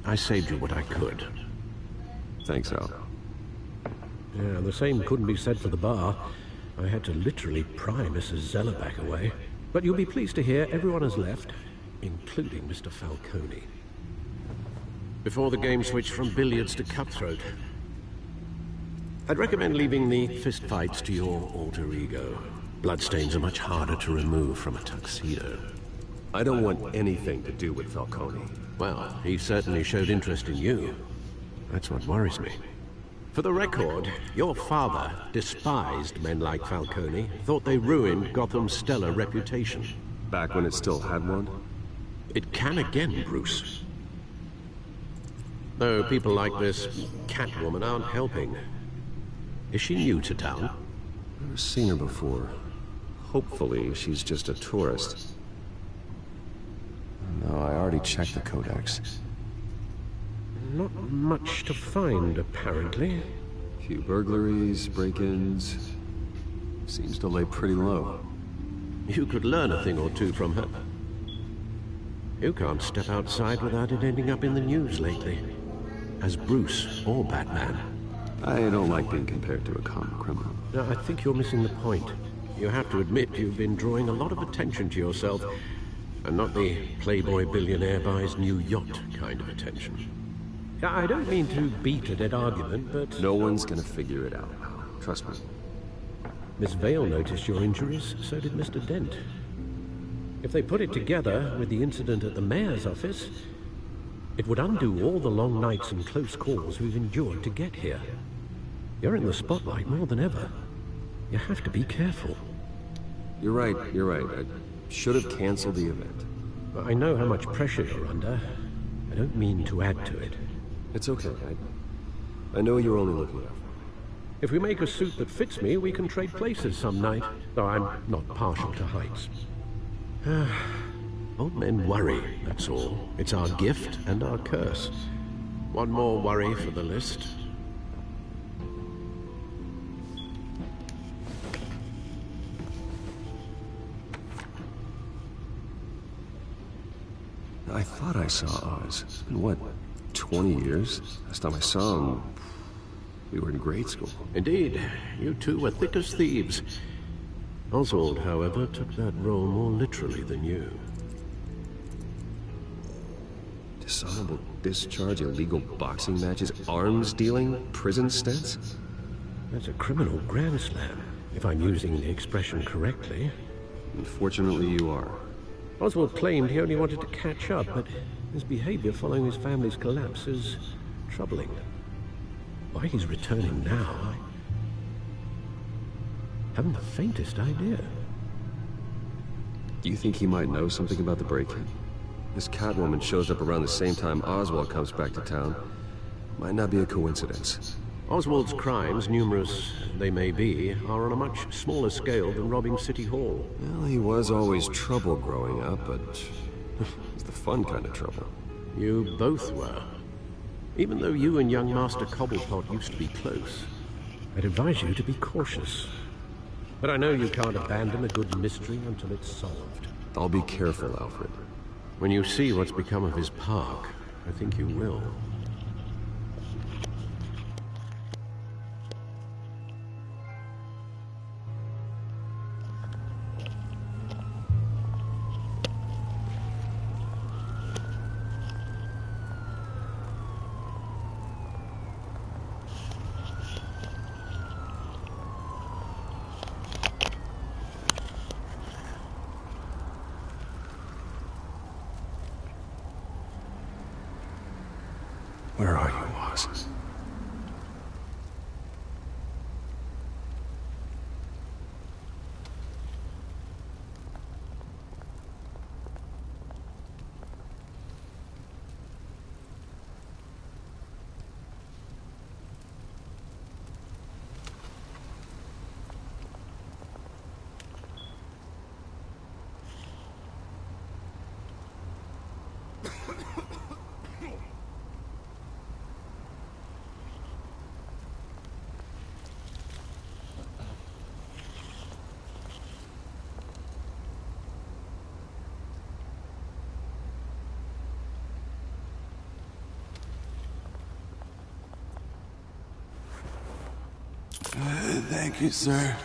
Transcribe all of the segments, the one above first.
I saved you what I could. Thanks, Al. Yeah, the same couldn't be said for the bar. I had to literally pry Mrs. Zeller back away. But you'll be pleased to hear everyone has left, including Mr. Falcone. Before the game switched from billiards to cutthroat. I'd recommend leaving the fistfights to your alter ego. Bloodstains are much harder to remove from a tuxedo. I don't want anything to do with Falcone. Well, he certainly showed interest in you. That's what worries me. For the record, your father despised men like Falcone, thought they ruined Gotham's stellar reputation. Back when it still had one? It can again, Bruce. Though people like this Catwoman aren't helping. Is she new to town? Never seen her before. Hopefully, she's just a tourist. No, I already checked the codex. Not much to find, apparently. Few burglaries, break-ins. Seems to lay pretty low. You could learn a thing or two from her. You can't step outside without it ending up in the news lately. As Bruce or Batman. I don't like being compared to a common criminal. No, I think you're missing the point. You have to admit you've been drawing a lot of attention to yourself, and not the playboy billionaire buys new yacht kind of attention. I don't mean to beat a dead argument, but... No one's gonna figure it out. Trust me. Miss Vale noticed your injuries, so did Mr. Dent. If they put it together with the incident at the mayor's office, it would undo all the long nights and close calls we've endured to get here. You're in the spotlight more than ever. You have to be careful. You're right. I should have canceled the event. I know how much pressure you're under. I don't mean to add to it. It's okay. I know you're only looking out for me. If we make a suit that fits me, we can trade places some night, though I'm not partial to heights. Old men worry, that's all. It's our gift and our curse. One more worry for the list. I thought I saw Oz. It's been, what, 20 years? Last time I saw him, we were in grade school. Indeed. You two were thick as thieves. Oswald, however, took that role more literally than you. Dishonorable discharge, illegal boxing matches, arms dealing, prison stints? That's a criminal grand slam, if I'm using the expression correctly. Unfortunately, you are. Oswald claimed he only wanted to catch up, but his behavior following his family's collapse is troubling. Why he's returning now, I haven't the faintest idea. Do you think he might know something about the break-in? This Catwoman shows up around the same time Oswald comes back to town. Might not be a coincidence. Oswald's crimes, numerous they may be, are on a much smaller scale than robbing City Hall. Well, he was always trouble growing up, but it's the fun kind of trouble. You both were. Even though you and young Master Cobblepot used to be close, I'd advise you to be cautious. But I know you can't abandon a good mystery until it's solved. I'll be careful, Alfred. When you see what's become of his park, I think you will. Where are you, Oz? Thank you, sir.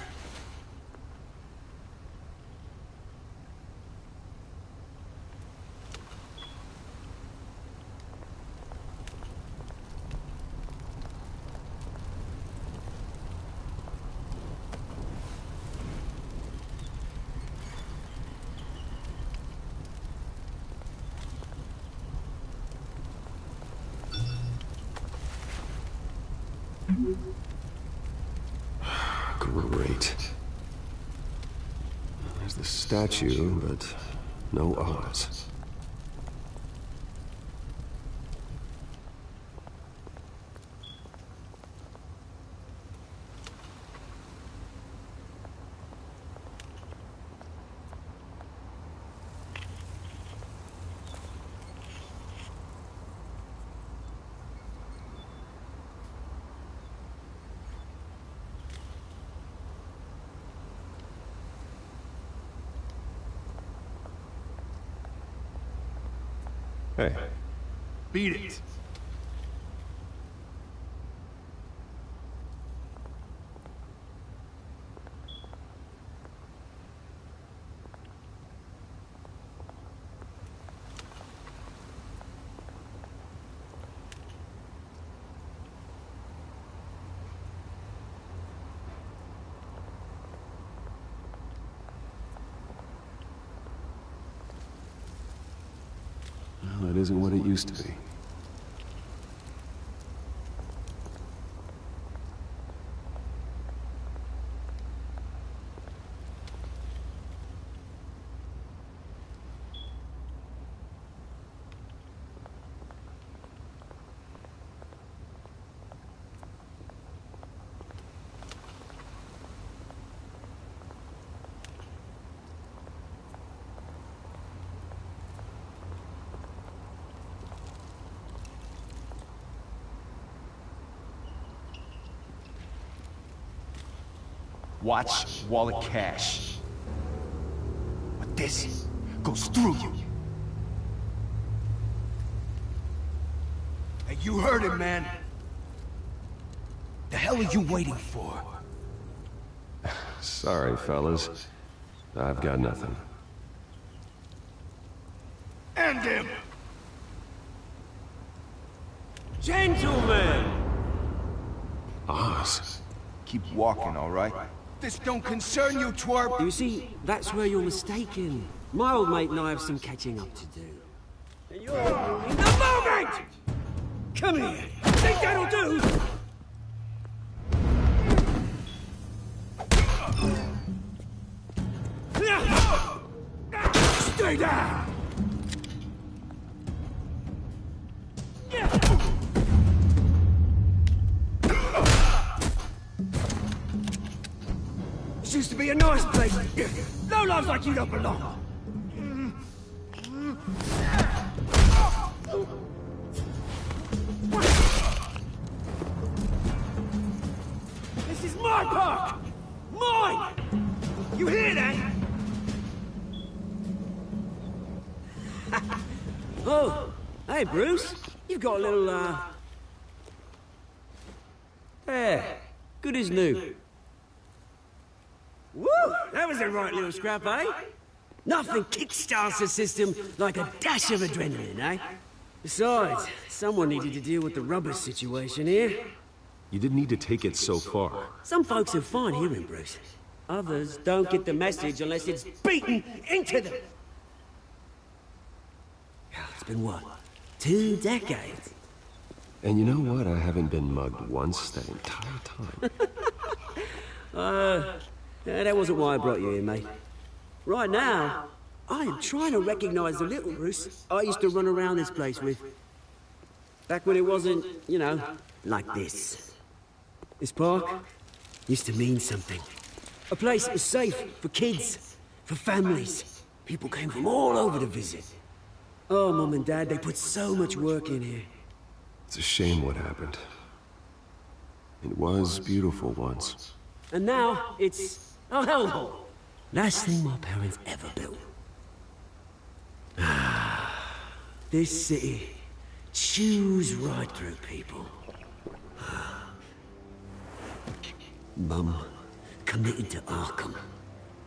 Great. There's the statue, but no Oz. Hey. Beat it. Well, it isn't what it used to be. Watch wallet cash. But this goes through you. Hey, you heard it, man. The hell are you waiting for? Sorry, fellas. I've got nothing. End him! Gentlemen! Oz. Keep walking, all right? This don't concern you, twerp! You see, that's where you're mistaken. My old mate and I have some catching up to do. And you're ruining the moment! Come here! Think that'll do? Stay down! This used to be a nice place. No lives like you don't belong. This is my park! Mine! You hear that? Oh, hey Bruce. You've got a little, Yeah, good as new. Woo! That was a right little scrap, eh? Nothing kickstarts a system like a dash of adrenaline, eh? Besides, someone needed to deal with the rubber situation here. You didn't need to take it so far. Some folks are fine hearing Bruce. Others don't get the message unless it's beaten into them. It's been what? 2 decades? And you know what? I haven't been mugged once that entire time. That wasn't why I brought you here, mate. Right now, I am trying to recognize the little Bruce I used to run around this place with. Back when it wasn't, you know, like this. This park used to mean something. A place that was safe for kids, for families. People came from all over to visit. Oh, Mum and Dad, they put so much work in here. It's a shame what happened. It was beautiful once. And now, it's a hellhole. Last thing my parents ever built. This city chews right through people. Mum, committed to Arkham.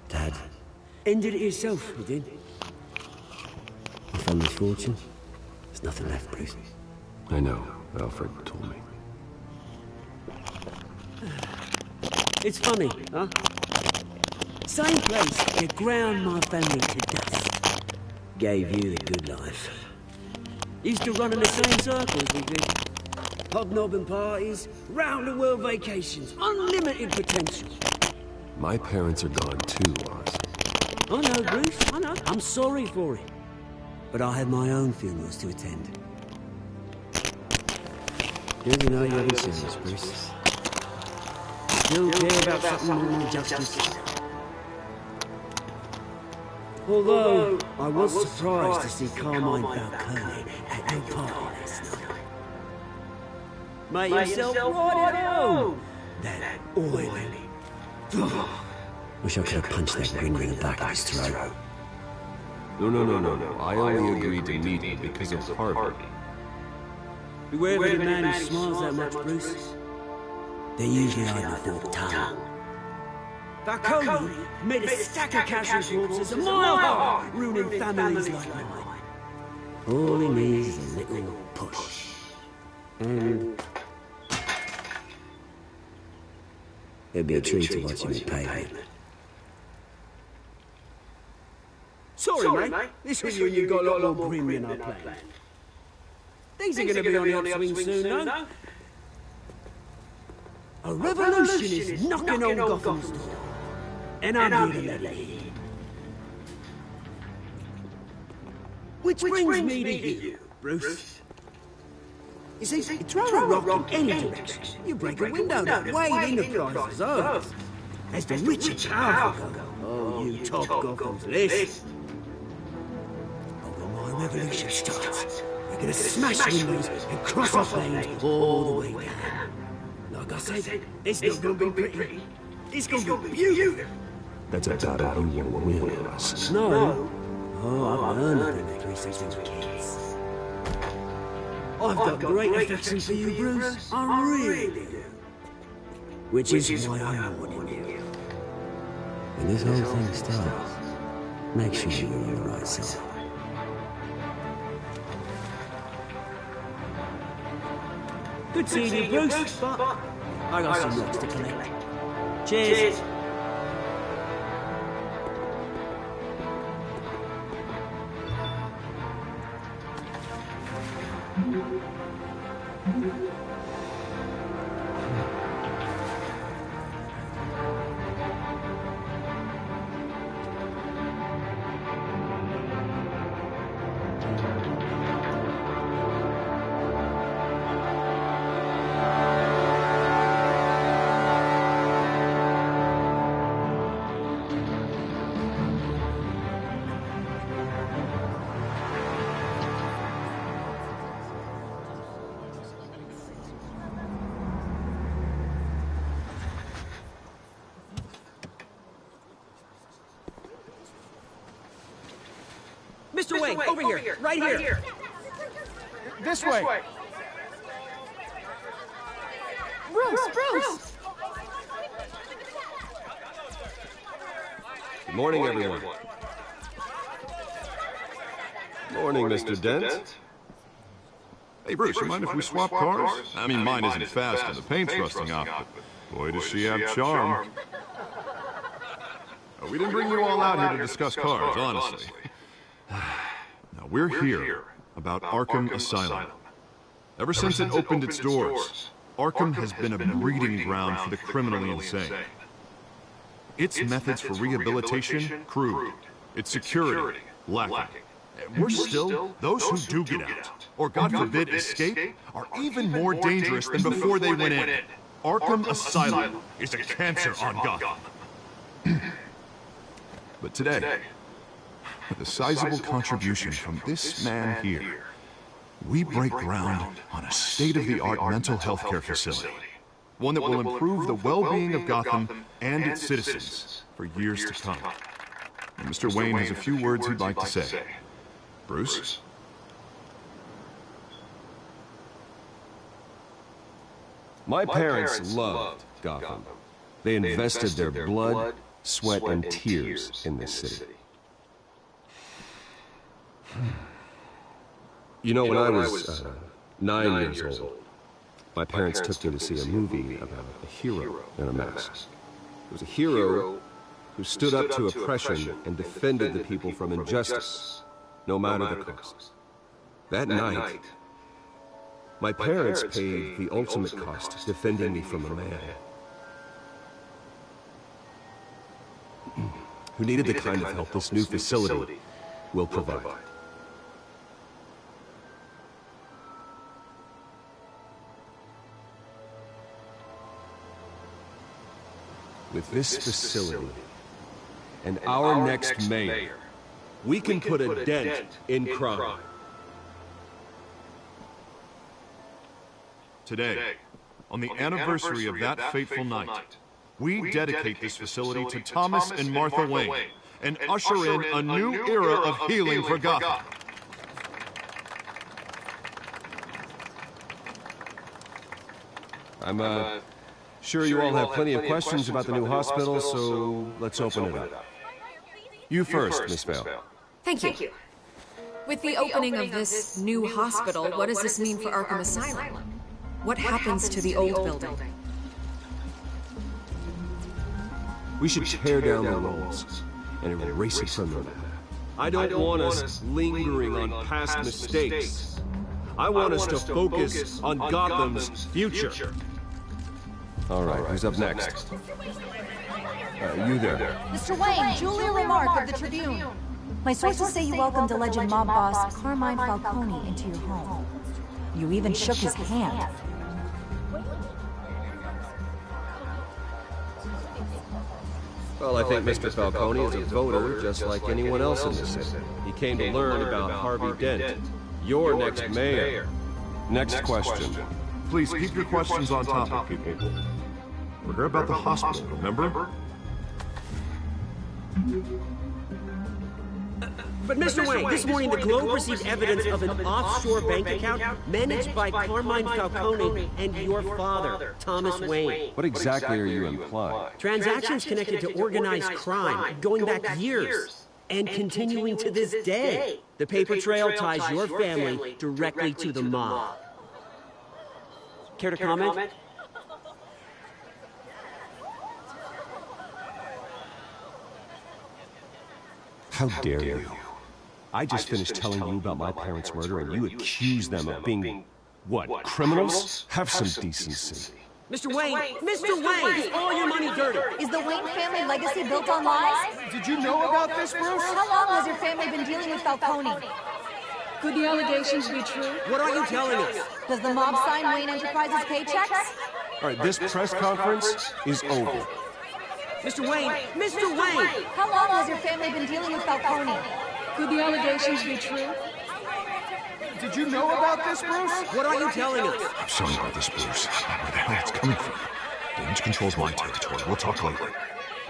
Dad ended it himself, he did. My family's fortune. There's nothing left, Bruce. I know. Alfred told me. It's funny, huh? Same place you ground my family to dust. Gave you the good life. Used to run in the same circles we did. Hobnobbing parties, round-the-world vacations, unlimited potential. My parents are gone too, Oz. I know, Bruce, I know. I'm sorry for it. But I have my own funerals to attend. Good to know you haven't seen this, Bruce. Still care about something more than justice. Although, I was surprised to see Carmine Falcone at your party last night. Made himself right at home. That oily. Wish I could have punched that grin in the back of his throat. No. I only agreed to meet him because of Harvey. Beware of the man who smiles that much, Bruce. They're usually hiding a forked tongue. Falcone made a stack of casualty corpses a mile high, ruining families like mine. All he needs is a little push. And it'll be a treat to watch him repay it. Sorry, mate. This year you got a lot more premium than I planned. Things are going to be on the upswing soon, no? A revolution is knocking on Gotham's door. And I'm here to let it in. Which brings me to you, Bruce. You see, you throw a rock in any direction, you break a window that Wayne Enterprises owns. As the rich and powerful go, oh, you top Gotham's list. But when my revolution starts, we're gonna smash windows and cross off lanes all the way down. Like I said, it's not gonna be pretty. It's gonna be beautiful. That's a battle you won't win, Oz. No. Oh, I've learned it in 316 kids. I've got great affection for you, Bruce. I really do. Which is why I'm warning you. When this whole thing starts, make sure you're on the right side. Good seeing you, Bruce, but I got some rocks to collect. Cheers. Mr. Wayne, over here, right here. This way. Bruce! Good morning, everyone. Morning, Mr. Dent. Hey, Bruce, you mind if we swap cars? I mean, mine isn't fast and the paint's rusting off, but boy, does she have charm. We didn't bring you all out here to discuss cars, honestly. Now, we're here about Arkham Asylum. Ever since it opened its doors, Arkham has been a breeding ground for the criminally insane. Its methods for rehabilitation, crude. Its security, lacking. Worse still, those who do get out, or God forbid escape, are even more dangerous than before they went in. Arkham Asylum is a cancer on Gotham. But today, with a sizable contribution from this man here, we break ground on a state-of-the-art mental health care facility. One that will improve the well-being of Gotham and its citizens for years to come. And Mr. Wayne has a few words he'd like to say. Bruce? My parents loved Gotham. They invested their blood, sweat, and tears in this city. You know, when I was 9 years old, my parents took me to see a movie about a hero in a mask. It was a hero who stood up to oppression and defended the people from injustice, no matter the cost. That night, my parents paid the ultimate cost defending me from a man who needed the kind of help this new facility will provide. With this facility and our next mayor, we can put a dent in crime. Today, on the anniversary of that fateful night, we dedicate this facility to Thomas and Martha Wayne and usher in a new era of healing for Gotham. I'm sure you all have plenty of questions about the new hospital, so let's open it up. You first, Miss Vale. Thank you. With the opening of this new hospital, what does this mean for Arkham Asylum? What happens to the old building? We should tear down the walls and erase it from the map. I don't want us lingering on past mistakes. I want us to focus on Gotham's future. All right, who's up next? You there. Mr. Wayne, Julia Remark of the Tribune. My sources say you welcomed alleged mob boss Carmine Falcone into your home. You even shook his hand. Well, I think Mr. Falcone is a voter just like anyone else in the city. He came to learn about Harvey Dent, your next mayor. Next question. Please keep your questions on topic, people. We're here about the hospital, remember? But Mr. Wayne, this morning the Globe received evidence of an offshore bank account managed by Carmine Falcone and your father, Thomas Wayne. What exactly are you implying? Transactions connected to organized crime, going back years, and continuing to this day. The paper trail ties your family directly to the mob. Care to comment? How dare you? I just finished telling you about my parents' murder and you accuse them of being, what, criminals? Have some decency. Mr. Wayne, is all your money dirty? Is the Wayne family legacy built on lies? Did you know about this, Bruce? How long has your family been dealing with Falcone? Could the allegations be true? What are you telling us? Does the mob sign Wayne Enterprises paychecks? All right, this press conference is over. Mr. Wayne! How long has your family been dealing with Falcone? Could the allegations be true? Did you know about this, Bruce? What are you telling us? I'm sorry about this, Bruce. Where the hell it's coming from? Damage control's my territory. We'll talk later.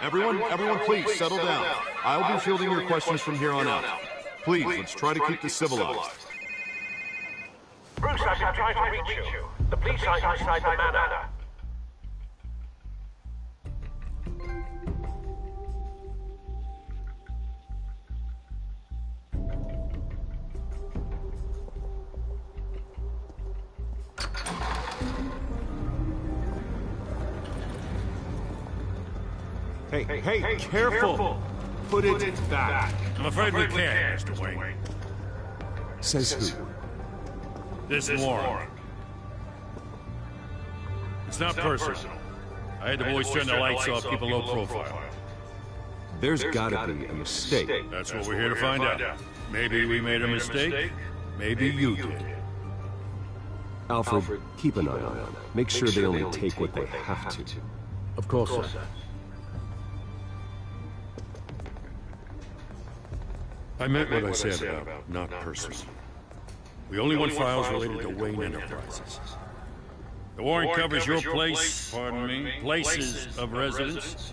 Everyone, please settle down. I'll be fielding your questions from here on out. Please, let's try to keep this civilized. Bruce, I've been trying to reach you. The police are inside the manor. Hey, careful! Put it back. I'm afraid we can't, Mr. Wayne. Says who? This warrant. It's not personal. I had the boys turn the lights off, keep a low profile. There's gotta be a mistake. That's what we're here to find out. Maybe we made a mistake. Maybe you did. Alfred, keep an eye on them. Make sure they only take what they have to. Of course, sir. I meant what I said about not personal. We only want files related to Wayne Enterprises. The warrant covers your places of residence,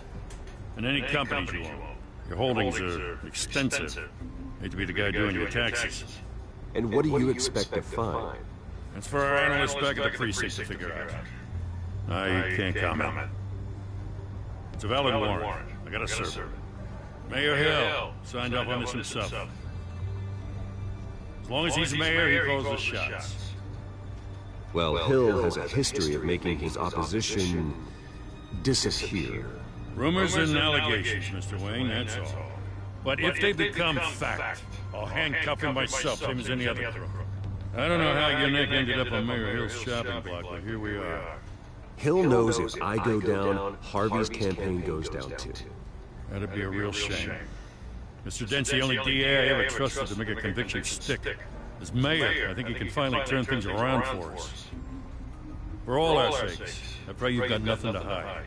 and any companies you own. Your holdings are extensive. Hate to be the guy doing your taxes. And what do you expect to find? That's for our analysts back at the precinct to figure out. I can't comment. It's a valid warrant. I gotta serve it. Mayor Hill signed up on this himself. As long as he's mayor, he calls the shots. Well, Hill has a history of making his opposition disappear. Rumors and allegations, Mr. Wayne, that's all. But if they become fact, I'll handcuff him myself, same as any other crook. I don't know how your neck ended up on Mayor Hill's shopping block, but here we are. Hill knows if I go down, Harvey's campaign goes down too. That'd be a real shame. Mr. Dent's the only DA I ever trusted to make a conviction stick. As mayor, I think he can finally turn things around for us. For all our sakes, I pray you've got nothing to hide.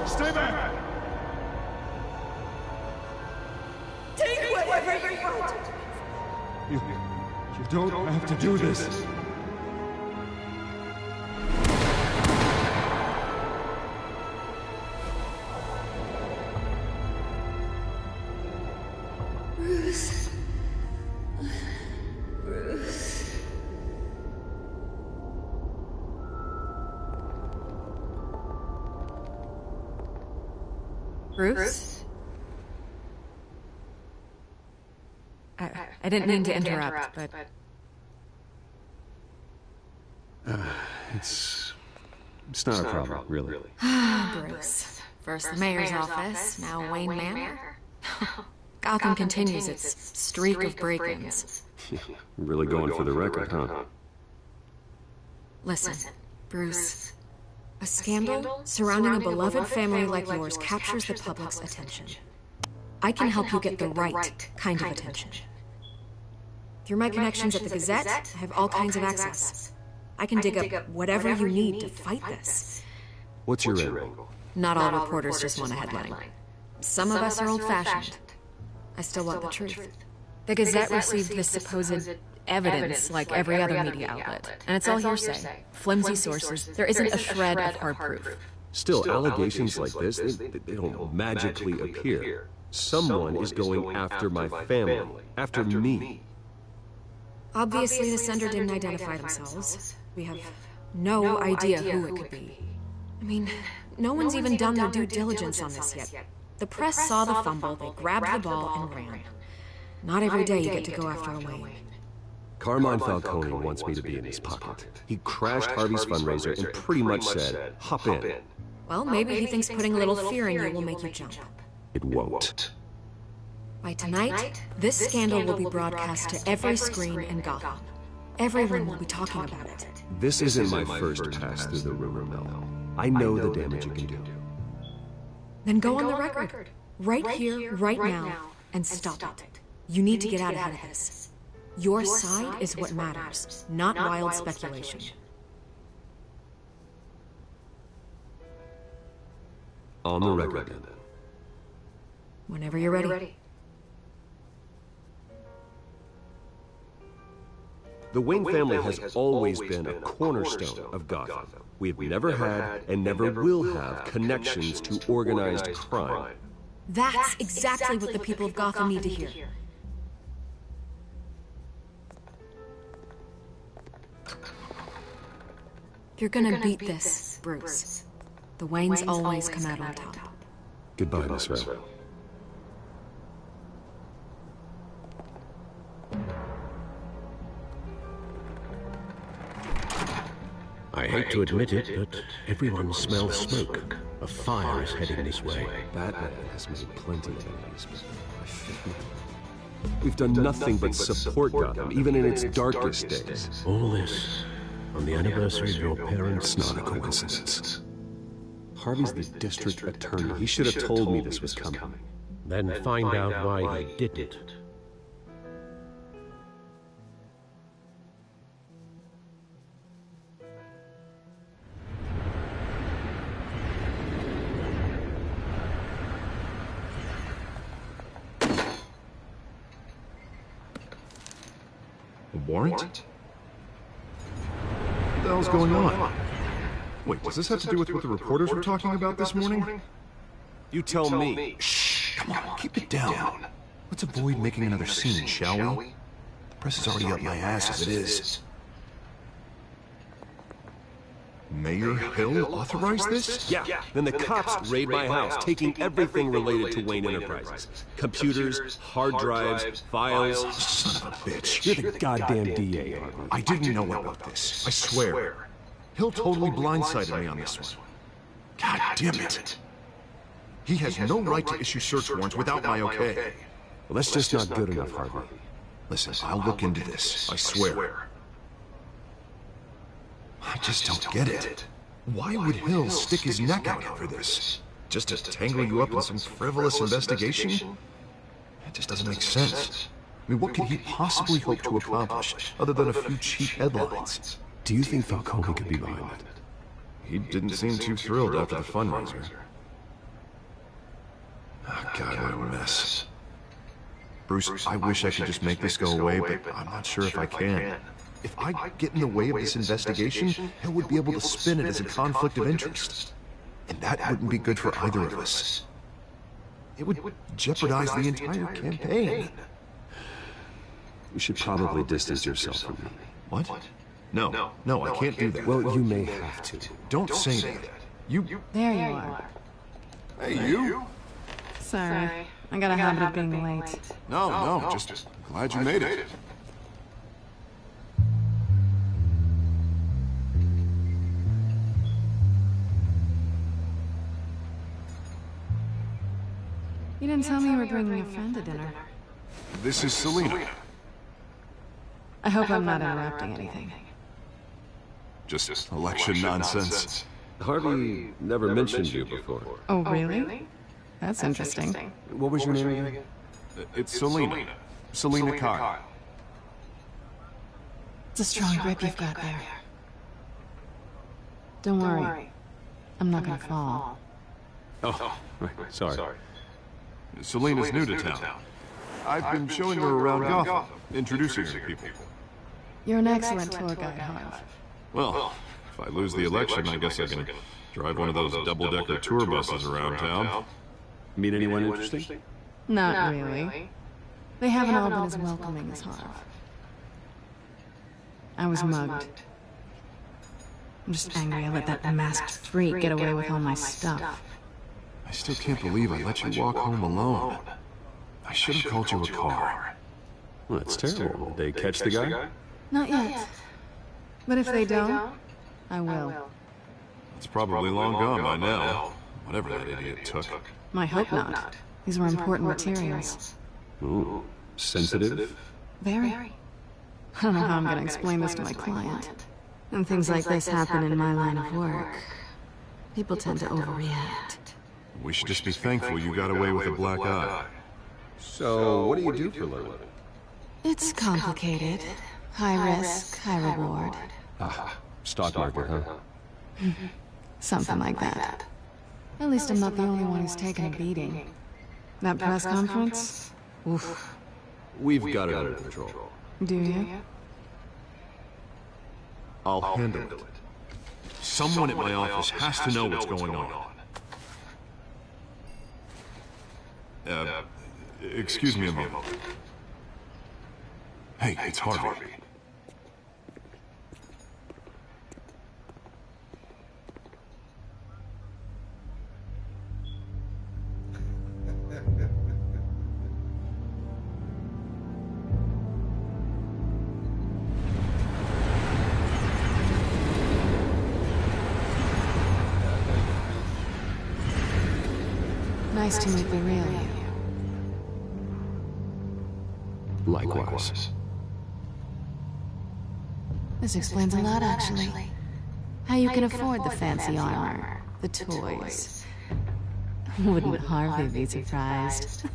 Stay back! Take whatever you want! You don't have to do this. Bruce. Bruce? I didn't mean to interrupt, but... It's not a problem, really. Bruce. First the mayor's office, now Wayne Manor. Gotham continues its streak of break-ins. Really going for the record, huh? Listen, Bruce. A scandal surrounding a beloved family like yours captures the public's attention. I can help you get the right kind of attention. Through my connections at the Gazette, I have all kinds of access. I can dig up whatever you need to fight this. What's your angle? Not all reporters just want a headline. Some of us are old-fashioned. I still want the truth. The Gazette received this supposed evidence like every other media outlet, and it's all hearsay, flimsy sources. There isn't a shred of hard proof. Still, allegations like this, they don't magically appear. Someone is going after my family, after me. Obviously, the sender didn't identify themselves. We have no idea who it could be. I mean, no one's even done their due diligence on this yet. The press saw the fumble, they grabbed the ball and ran. Not every day you get to go after a Wayne. Carmine Falcone wants me to be in his pocket. He crashed Harvey's fundraiser and pretty much said, hop in. Well, maybe he thinks putting a little fear in you will make you jump. It won't. By tonight, this scandal will be broadcast to every screen in Gotham. Everyone will be talking about it. This isn't my first pass through the rumor mill. I know the damage it can do. Then go on the record. Right here, right now, and stop it. You need to get out ahead of this. Your side is what matters, not wild speculation. On the record, then. Whenever you're ready. The Wayne family has always been a cornerstone of Gotham. We have never had and never will have connections to organized crime. That's exactly what the people of Gotham need to hear. You're gonna beat this, Bruce. The Waynes always come out on top. Goodbye, Miss Ravel. I hate to admit it, but everyone smells smoke. A fire is heading this way. Batman has made plenty of enemies. We've done nothing but support Gotham, even in its darkest days. All this on the anniversary of your parents' It's not a coincidence. Harvey's the district attorney. He should have told me this was coming. Then find out why he did it. A warrant? What the hell's going on? Wait, does this have to do with what the reporters were talking about this morning? You tell me. Shh, come on, keep it down. Let's avoid making another scene, shall we? The press is already up my ass as it is. Mayor Hill authorized this? Yeah, then the cops raid my house, taking everything related to Wayne Enterprises. Computers, hard drives, files. Son of a bitch. You're the goddamn DA, Harvey. I didn't know about this. I swear. Hill totally blindsided me on this one. God damn it. He has no right to issue search warrants without my okay. Well, that's just not good enough, Harvey. Listen, I'll look into this. I swear. I just don't get it. Why would Hill stick his neck out over this? Just to tangle you up in some frivolous investigation? It just doesn't make sense. I mean, what could he possibly hope to accomplish other than a few cheap headlines? Do you think Falcone could be behind it? He didn't seem too thrilled after the fundraiser. Oh, God, what a mess. Bruce, I wish I could just make this go away, but I'm not sure if I can. If I get in the way of this investigation, Hill would be able to spin it as a conflict of interest. And that wouldn't be good for either of us. It would jeopardize the entire campaign. You should probably distance yourself from me. What? No, I can't do that. Well, you may have to. Don't say that. You... There you are. Hey, you? Sorry. I got a habit of being late. No, just glad you made it. You didn't tell me you were bringing a friend to dinner. This is Selena. I hope I'm not interrupting anything. Just election nonsense. Harvey never mentioned you before. Oh, really? That's interesting. What was your name again? It's Selena. Selena Kyle. It's a strong grip you've got there. Don't worry. I'm not gonna fall. Oh, right, sorry. Selena's new to town. I've been showing her around Gotham, introducing her to people. You're an excellent tour guide, Harv. Well, if I lose the election, I guess I can drive one of those double-decker tour buses around town. Meet anyone interesting? Not really. They haven't all been as welcoming as Harv. I was mugged. I'm just angry I let that masked freak get away with all my stuff. I still can't believe I let you walk home alone. I should have called you a car. Well, that's terrible. Did they catch the guy? Not yet. But if they don't, I will. It's probably long gone by now. Whatever that idiot took. I hope not. These were important materials. Ooh, sensitive? Very. I don't know how I'm gonna explain this to my client. And things like this happen in my line of work. People tend to overreact. We should just be thankful you got away with a black eye. So, what do you do for a living? It's complicated. High risk, high reward. Ah, stock market, huh? Something like that. At least I'm not the only one who's taken a beating. That press conference? Oof. We've got it under control. Do you? I'll handle it. Someone at my office has to know what's going on. Excuse me a moment. Hey, it's Harvey. Nice to meet the real you. Likewise. This explains a lot, actually. How you can afford the fancy armor, the toys. Wouldn't Harvey be surprised?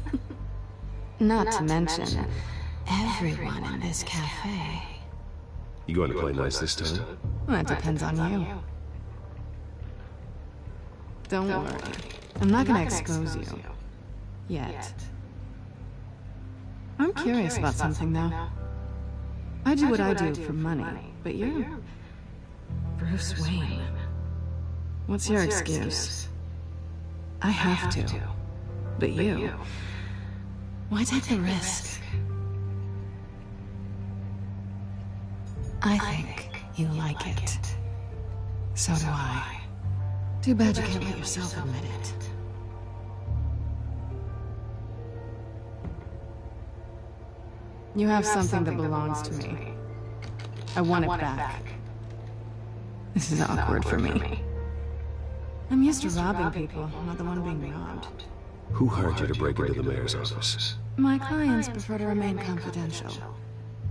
Not to mention, everyone in this cafe. You going to play nice this time? That depends on you. Don't worry. I'm not gonna expose you. Yet. I'm curious about something, though. I do what I do for money, but you're... Bruce Wayne. What's your excuse? I have to. But you... Why take the risk? I think you like it. So do I. Too bad you can't let yourself admit it. You have something that belongs to me. I want it back. This is awkward for me. I'm used to robbing people, not the one being robbed. Who hired you to break into the mayor's office? My clients prefer to remain confidential.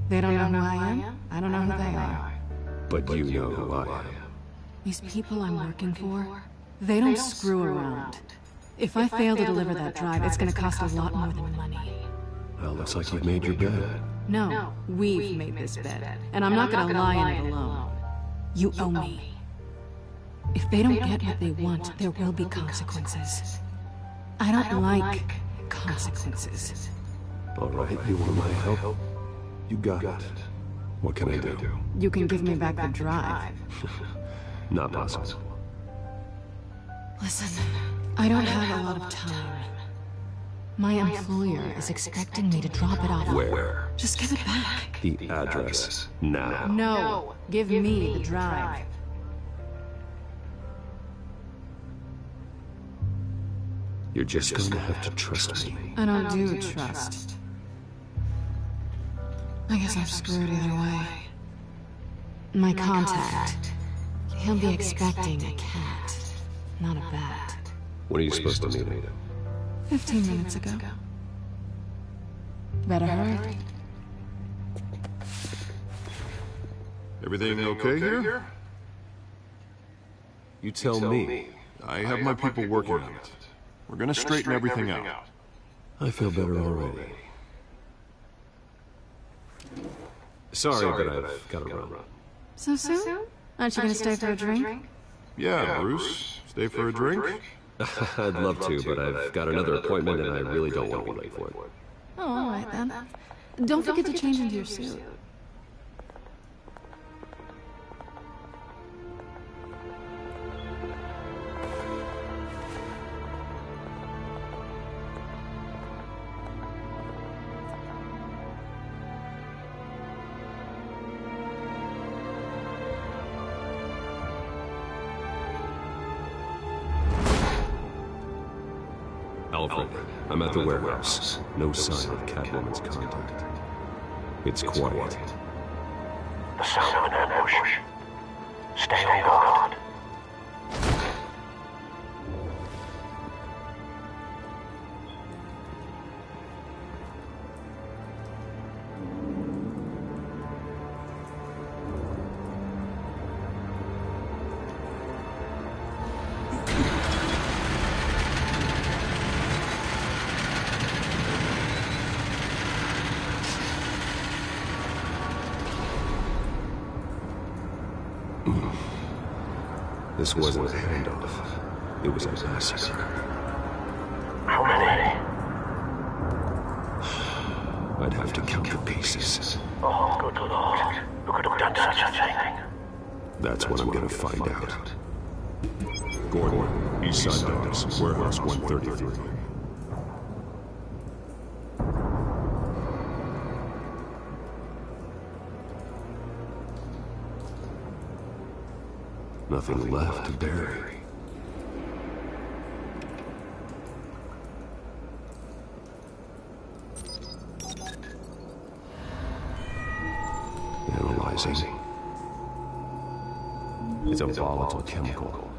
They don't know who I am, I don't know who they are. But you know who I am. These people I'm working for, they don't screw around. If I fail to deliver that drive, it's gonna cost a lot more than money. Well, looks like you've made your bed. No, we've made this bed, and I'm not gonna lie in it alone. You owe me. If they don't get what they want, there will be consequences. I don't like consequences. All right, you want my help? You got it. What can I do? You can give me back the drive. Not possible. Listen, I don't have a lot of time. My employer is expecting me to drop it off. Where? Just give it back. The address, now. No, give me the drive. You're just going to have to trust me. I don't do trust. I guess I'm screwed either way. My contact, he'll be expecting a cat, not a bat. When are you supposed to meet him? 15 minutes ago. Better hurry. Everything okay here? You tell me. I have my people working on it. We're gonna straighten everything out. I feel better already. Sorry, but I've got to run. So soon? Aren't you gonna stay for a drink? Yeah, Bruce. Stay for a drink? I'd love to, but I've got another appointment and I really don't want to be late for it. Oh, all right then. Don't forget to change into your suit. Alfred, I'm at the warehouse. No sign of Catwoman's contact. It's quiet. The sound of an ambush. Stay on guard. This wasn't a handoff. It was a massacre. How many? I'd have to count the pieces. Oh, good Lord. Who could have done such a thing? That's what I'm gonna find out. Gordon, East Side Docks, Warehouse 133. Nothing left to bury. Analyzing. It's a volatile chemical.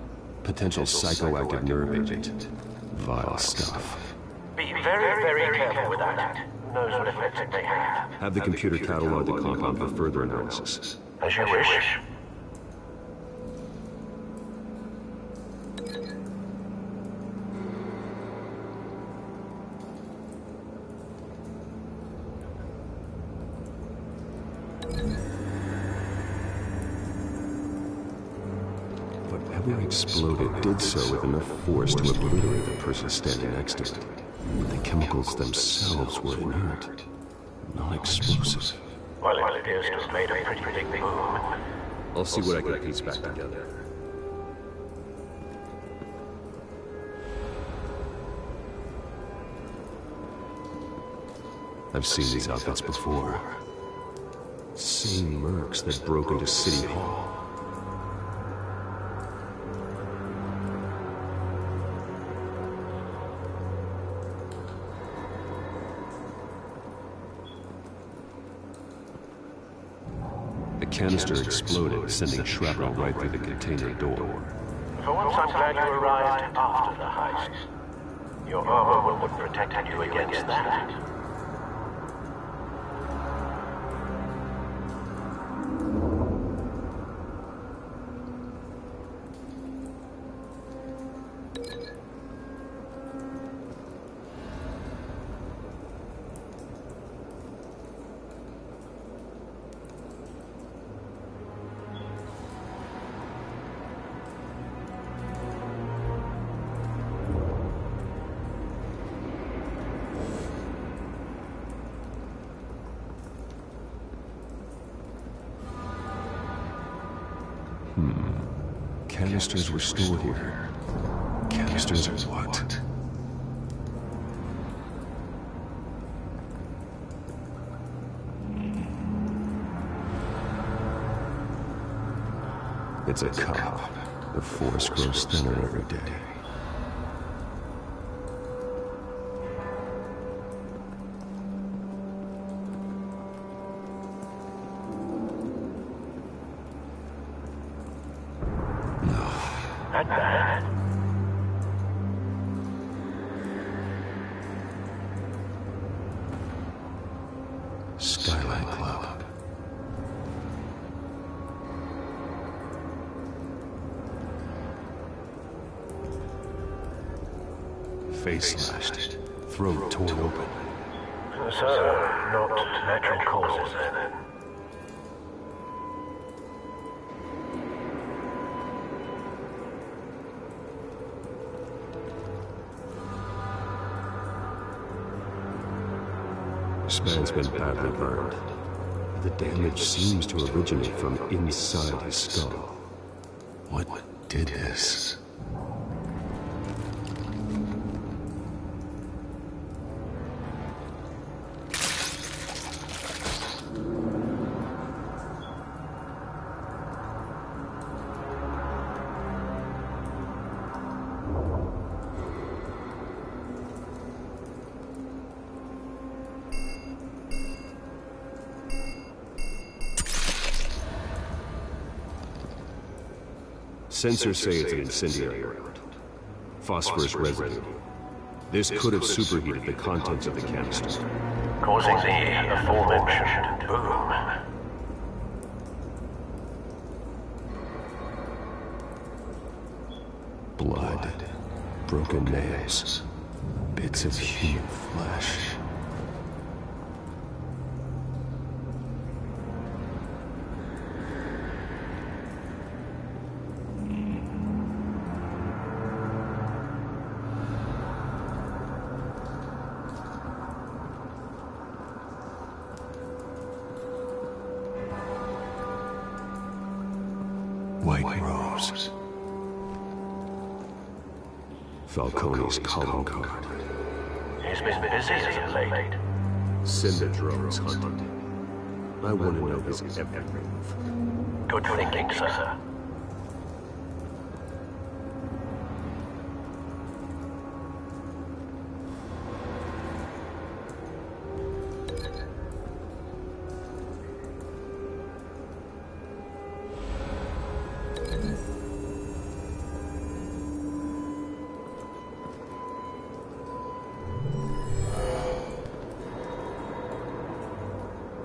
Potential psychoactive nerve agent. Vile stuff. Be very, very careful with that. Who knows what effects it may have? Have the computer catalog the compound for further analysis. As you wish. Whatever exploded did so with enough force to obliterate the person standing next to it. But the chemicals themselves were inert, non-explosive. Well, it appears to have made a pretty big boom. I'll see what I can piece back together. I've seen these outfits before. Same mercs that broke into City Hall. The canister exploded, sending shrapnel right through the container door. For once, I'm glad you arrived after the heist. Your armor would have protected you against that. Canisters were stored here. Canisters of what? It's a cop. The force grows thinner every day. Not bad. Skyline Club. Face slashed, throat torn open. So, not natural causes then. This man's been badly burned. The damage seems to originate from inside his skull. What did this? Sensors say it's an incendiary round. Phosphorus residue. This could have superheated the contents of the canister, Causing the aforementioned boom. blood, broken nails, bits of human flesh. White Rose. Falcone's calling card. He's been busy as of late. Send the drones hunting. I want to know his every move. Good thinking, sir.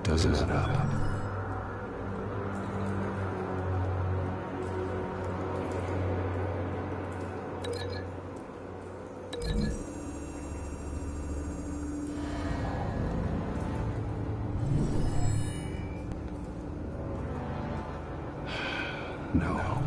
Doesn't add up. No.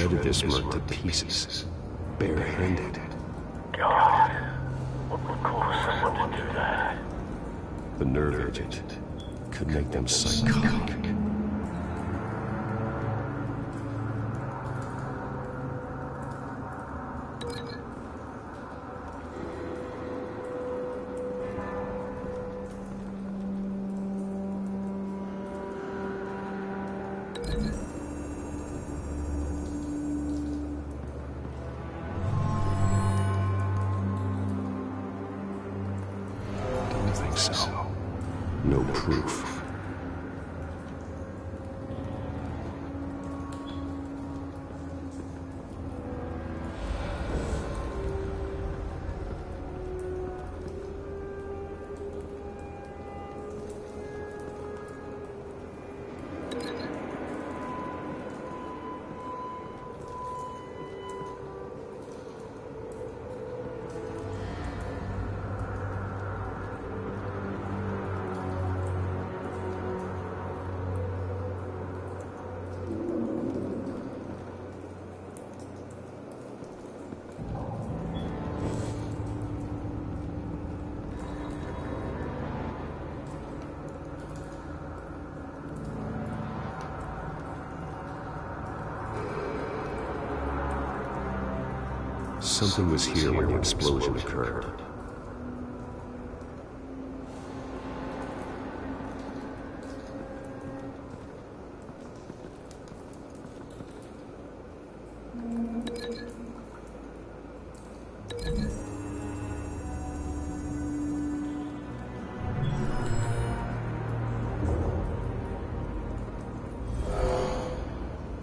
shredded this merc to pieces, barehanded. God, what would cause someone to do that? The nerve agent could make them psychotic. Don't think so. No proof. Something was here when the explosion occurred.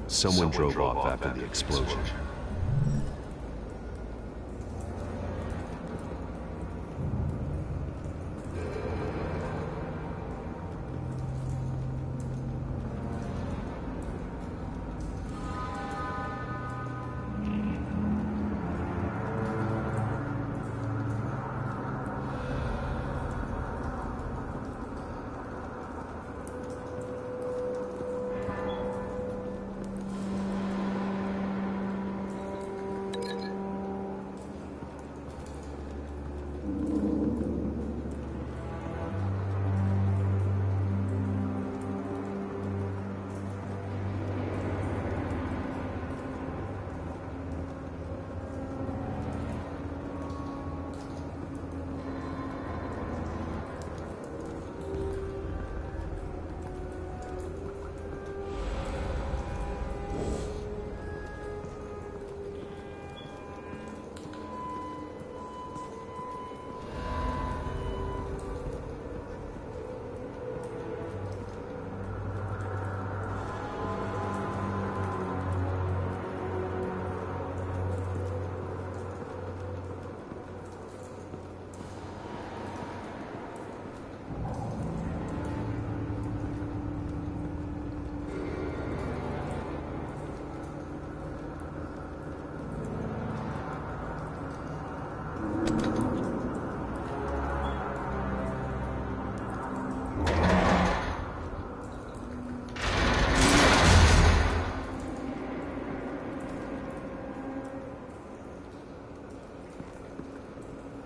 Someone drove off after the explosion.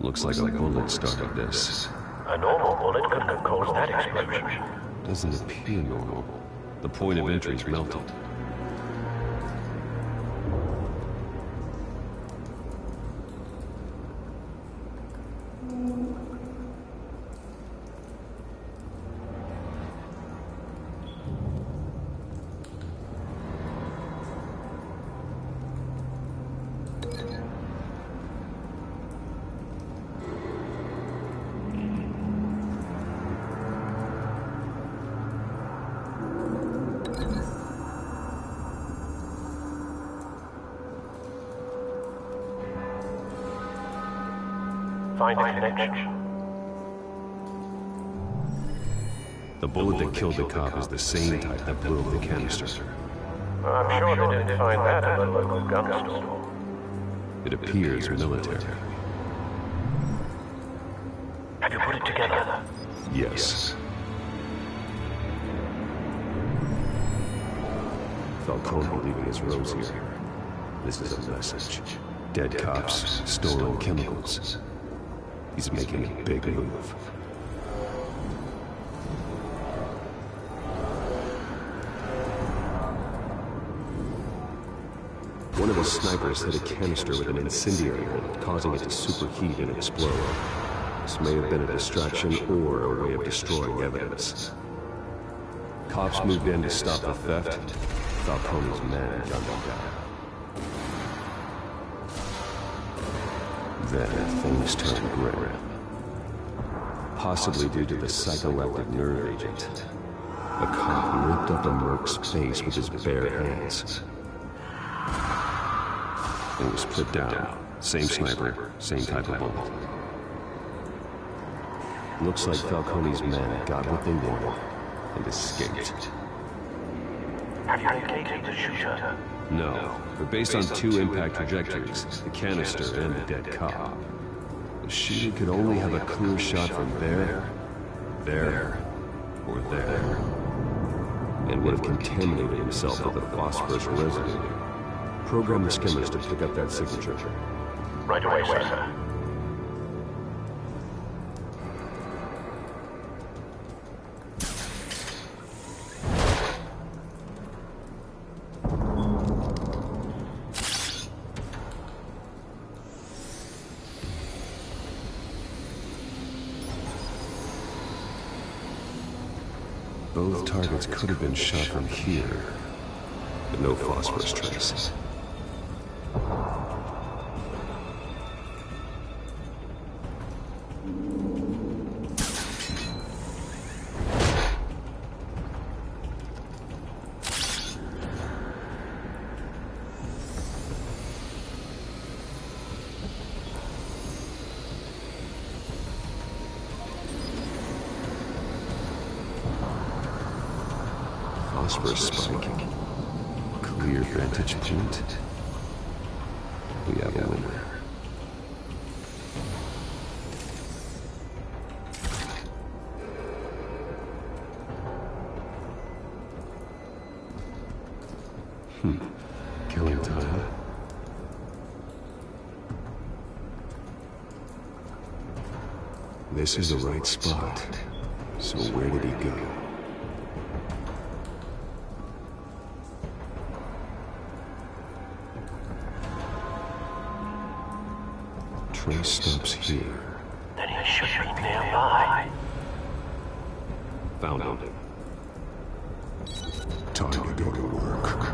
Looks like a bullet started this. A normal bullet couldn't have caused that explosion. Doesn't appear normal. The point of entry's melted. Find a connection. The bullet that killed the cop is the same type that blew up the canister. I'm sure they didn't find that at the local gun store. It appears military. Have you put it together? Yes. Falcone leaving his rose here. This is a message. Dead cops, stolen chemicals. He's making a big move. One of the snipers hit a canister with an incendiary, causing it to superheat and explode. This may have been a distraction or a way of destroying evidence. Cops moved in to stop the theft. Falcone's men gunned him down. Then things turned grim. Possibly due to the psychoactive nerve agent. A cop ripped up a merc's face with his bare hands. It was put down. Same sniper, same type of bullet. Looks like Falcone's men got what they wanted and escaped. Have you located the shooter? No, but based on two impact trajectories, the canister and the dead cop, the shooter could only have a clear shot from there, or there, and would have contaminated himself with the phosphorus residue. Program the skimmers to pick up that signature. Right away, sir. Both targets could have been shot from here, but no phosphorus trace. Phosphorus spike. Clear vantage point. We have a winner. Killing time. This is the right spot. So where did he go? Trace stops here. Then he should be nearby. Found him. Time to go to work.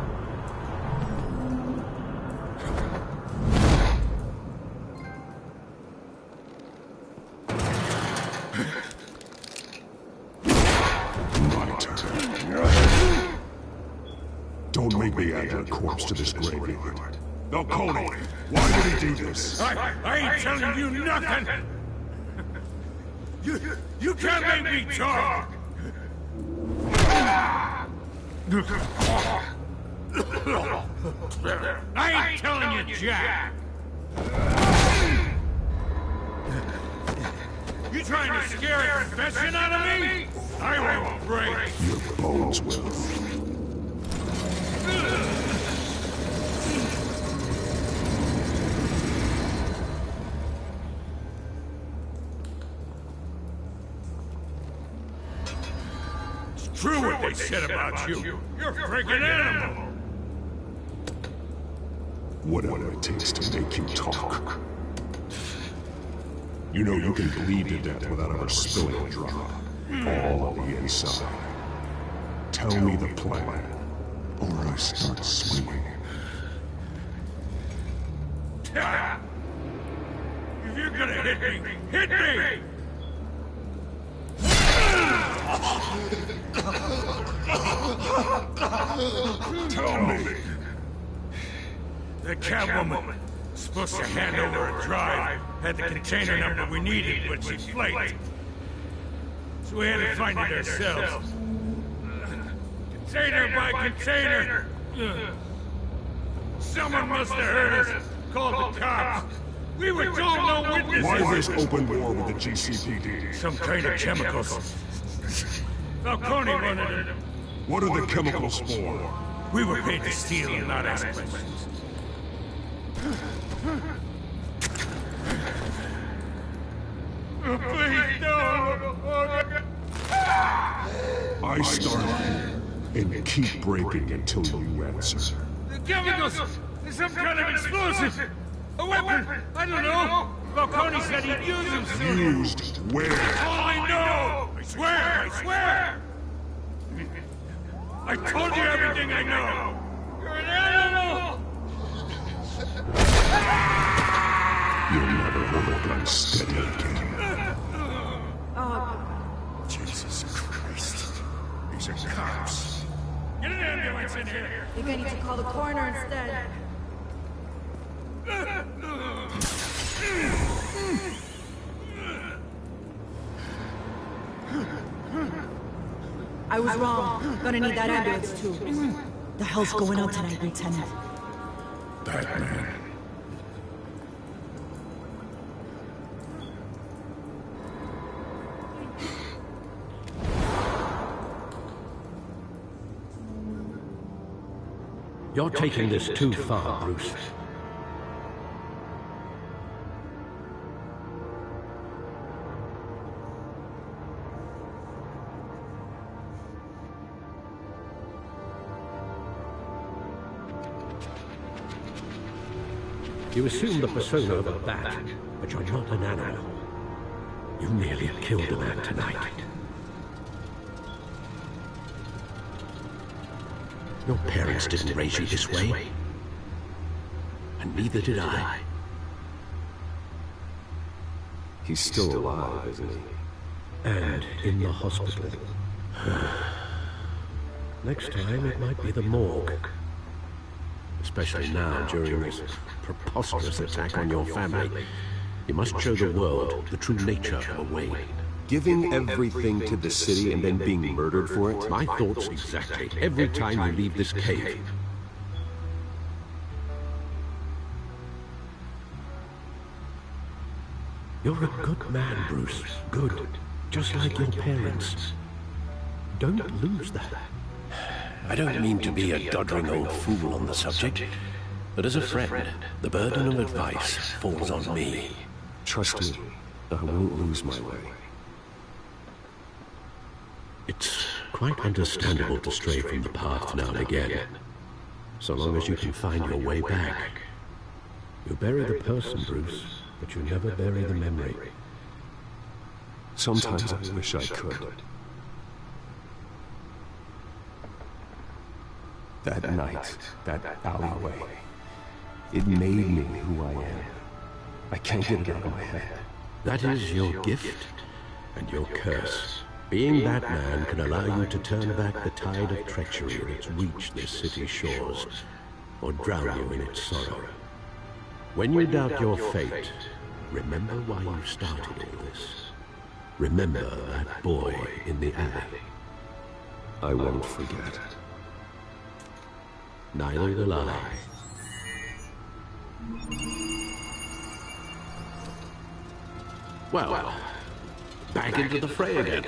My turn. Don't make me add your corpse to this graveyard. Falcone, why did he do this? I ain't telling you nothing! You can't make me talk! I ain't telling you, Jack! You trying to scare a confession out of me? I won't break! Your bones will. True what they said about you. You're a freaking animal. Whatever it takes to make you talk. You know you can bleed to death without ever spilling a drop. All on the inside. Tell me the plan, or I start swinging. If you're gonna hit me, hit me! Tell me. The Catwoman, supposed to hand over a drive, had the container number we needed, but she flaked. So we had to find it ourselves. Container by container! Someone must have heard us, called the cops. We were told no witnesses! Why this open war with the GCPD? Some kind of chemicals. Falcone wanted them. What are the chemicals for? We were paid to steal and not ask questions. I start and keep breaking until you answer. The chemicals! There's some kind of explosive! A weapon! I don't know! Falcone said he'd use them soon! Used where? That's all I know! I swear! I swear! I told you everything I know! You're an animal! You'll never hold a gun steady again. Jesus Christ. These are cops. Get an ambulance in here! I think I need to call the coroner instead. I was wrong. Gonna need that ambulance too. The hell's going on tonight, Lieutenant? That man. You're taking this too far, Bruce. You assume the persona of a bat, but you're not an animal. You nearly killed a man tonight. Your parents didn't raise you this way. And neither did I. He's still alive, isn't he? And in the hospital. Next time, it might be the morgue. Especially now, during this preposterous attack on your family. You must show the world the true nature of Wayne. Giving everything to the city and then being murdered for it? My thoughts exactly. Every time you leave this cave. You're a good man, Bruce. Good. Just like your parents. Don't lose that. I don't mean to be a doddering old fool on the subject, but as a friend, the burden of advice falls on me. Trust me, I won't lose my way. It's quite understandable to stray from the path now and again, so long as you can find your way back. You bury the person, Bruce, but you never bury the memory. Sometimes I wish I could. That night, that alleyway, it made me who I am. I can't get it out of my head. That is your gift and your curse. Being that man can allow you to turn back the tide of treachery that's reached this city's shores, or drown you in its sorrow. When you doubt your fate, remember why you started all this. Remember that boy in the alley. I won't forget. Neither will I. Well, back into the fray again.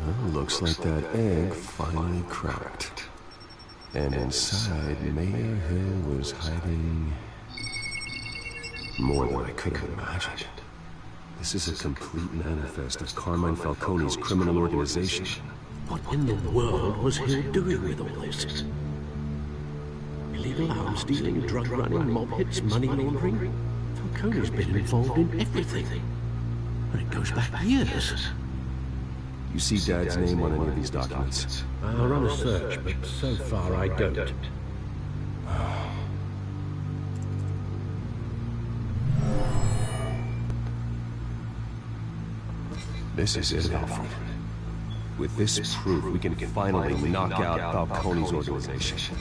Well, looks like that egg finally cracked. And inside, Mayor Hill was hiding more than I could have imagined. This is a complete manifest of Carmine Falcone's criminal organization. What in the world was Hill doing with all this? Illegal arms dealing, drug running, mob hits, money laundering? Falcone's been involved in everything. And it goes back years. You see Dad's name on any of these documents? I'll run a search, but so far I don't. This is it, Alfred. With this proof, we can finally knock out Falcone's organization.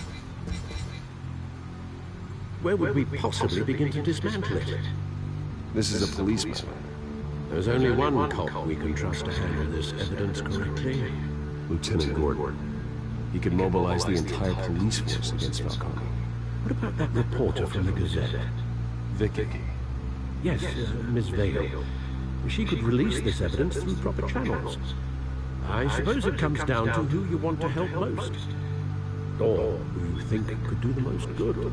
Where would we possibly begin to dismantle it? This is a police matter. There's only one cop we can trust to handle this evidence correctly. Lieutenant Gordon. He could mobilize the entire police force against Falcone. What about that reporter from the Gazette? Vicky. Yes, Miss Vale. She could release this evidence through proper channels. I suppose it comes down to who you want to help most. Or who you think could do the most good.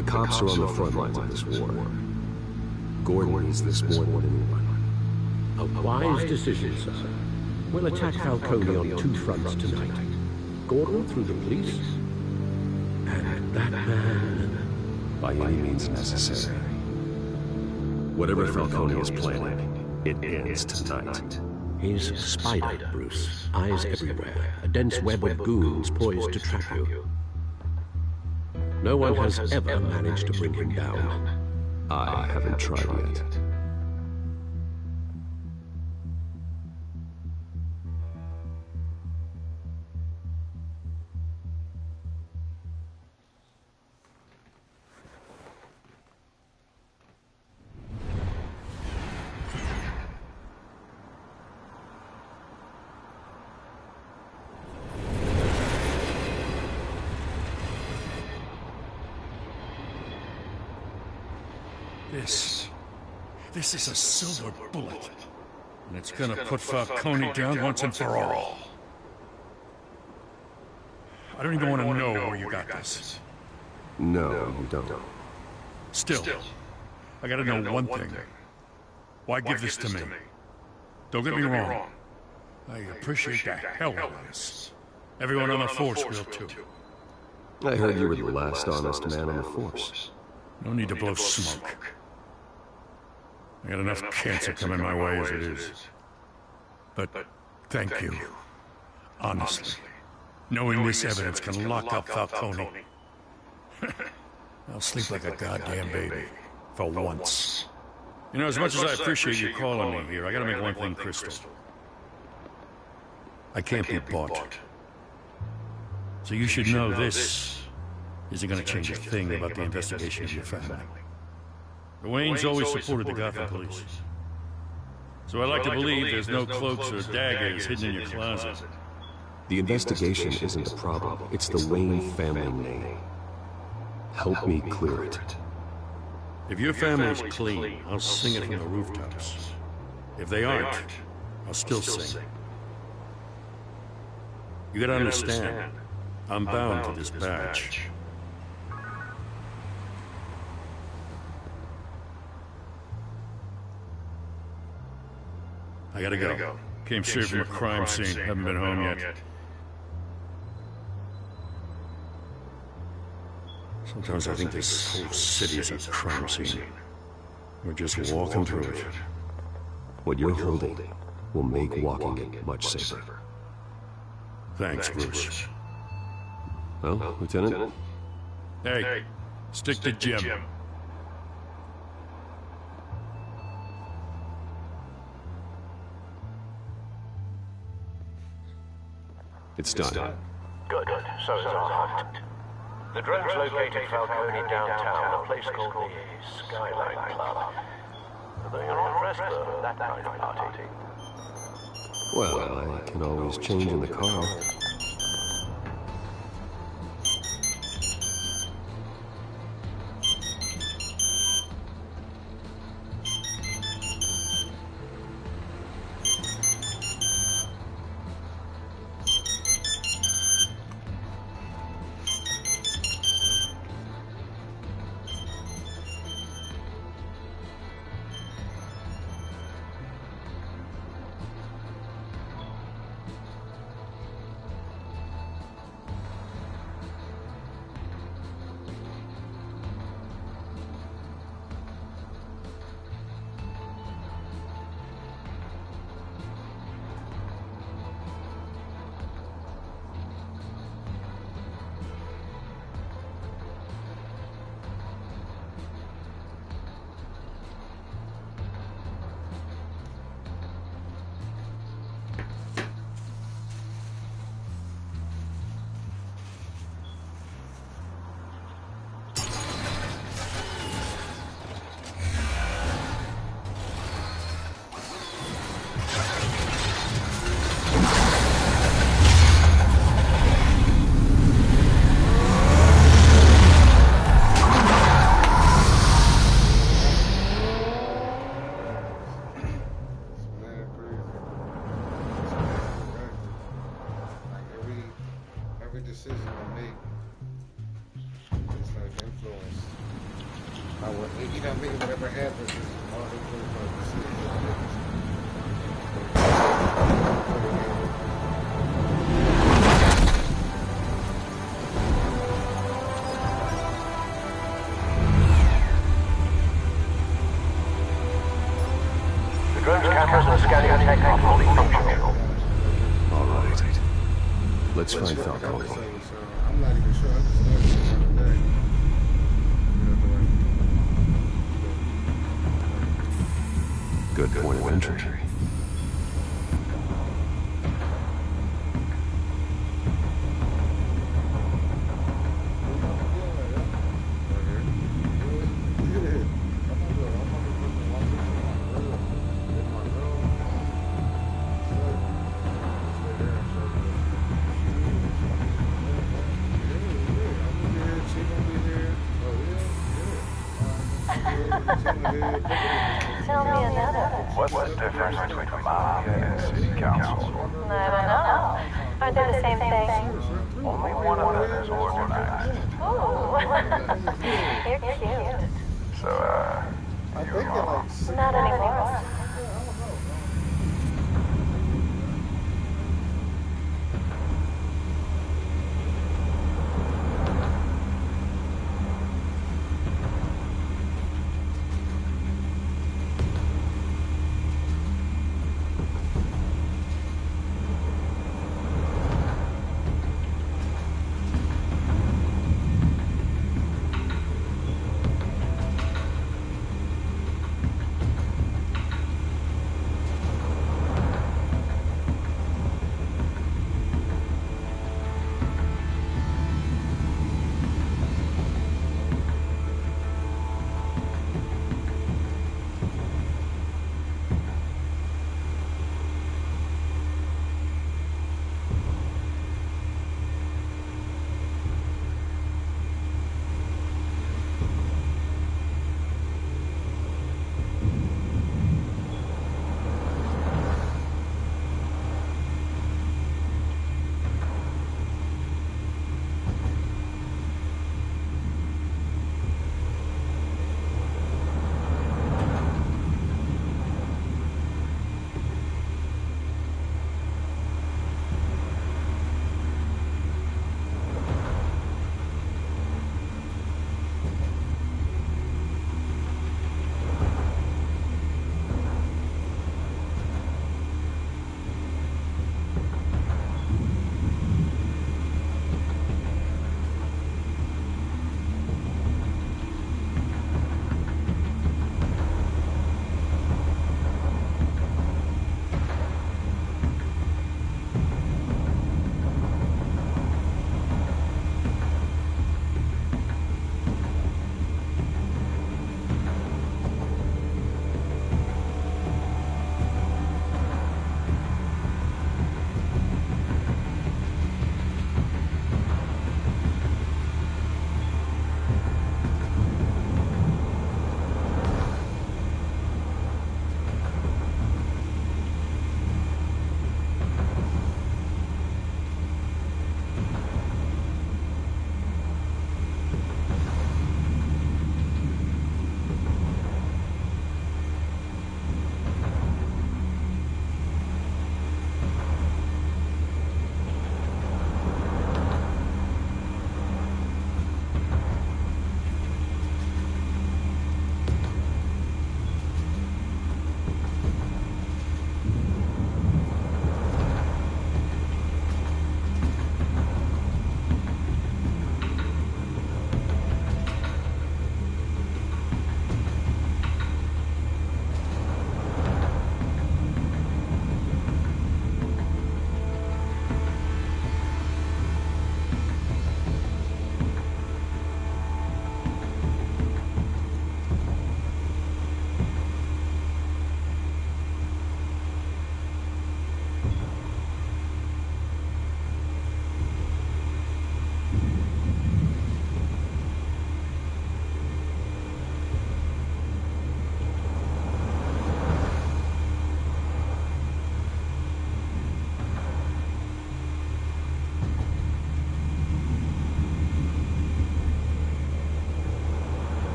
The cops are on the front lines of this war. Gordon needs this more than anyone. A wise decision, sir. We'll attack Falcone on two fronts tonight. Gordon through the police, and that man... by any means necessary. Whatever Falcone is planning, it ends tonight. He's spider, Bruce. Eyes everywhere. A dense web of goons poised to trap you. No one has ever managed to bring him down. I haven't tried yet. This is a silver bullet. And it's gonna put Falcone down once and for all. I don't even want to know where you got this. No, you don't. Still, I gotta know one thing. Why give this to me? Don't get me wrong. I appreciate the hell out of this. Everyone on the force will too. I heard you were the last honest man on the force. No need to blow smoke. I got enough cancer coming my way as it is. But thank you. Honestly. Knowing this evidence can lock up Falcone. I'll sleep like a goddamn baby. For once. You know, as much as I appreciate you calling me here, I gotta make one thing crystal. I can't be bought. So you should know this isn't gonna change a thing about the investigation of your family. The Waynes always supported the Gotham police. So I like to believe there's no cloaks or daggers hidden in your closet. The investigation isn't a problem. It's the Wayne family name. Help me clear it. If your family's clean, I'll sing it from the rooftops. If they aren't, I'll still sing. You gotta understand, I'm bound to this badge. I gotta go. Came straight from a crime scene. Haven't been home yet. Sometimes I think this whole city is a crime scene. We're just walking through it. What you're holding will make walking it much safer. Thanks, Bruce. Well, Lieutenant? Hey, stick to Jim. It's done. Good. So is our hunt. The drones located Falcone downtown, a place called the Skyline Club. Though you're not dressed for that kind of party. Well, I can always change in the car. Decision I make It's like influence. I would, you know, whatever happens is all influence by the city. The drone's cameras and scanning tech are fully functional. All right. Let's find Falcone. I'm not even sure. I just started today. Good point of entry. Tell me another. What's the difference between the Mafia and City Council? I don't know. Aren't they the same thing? Only one of them is organized. Ooh. You're cute. So, you're wrong. Not anymore.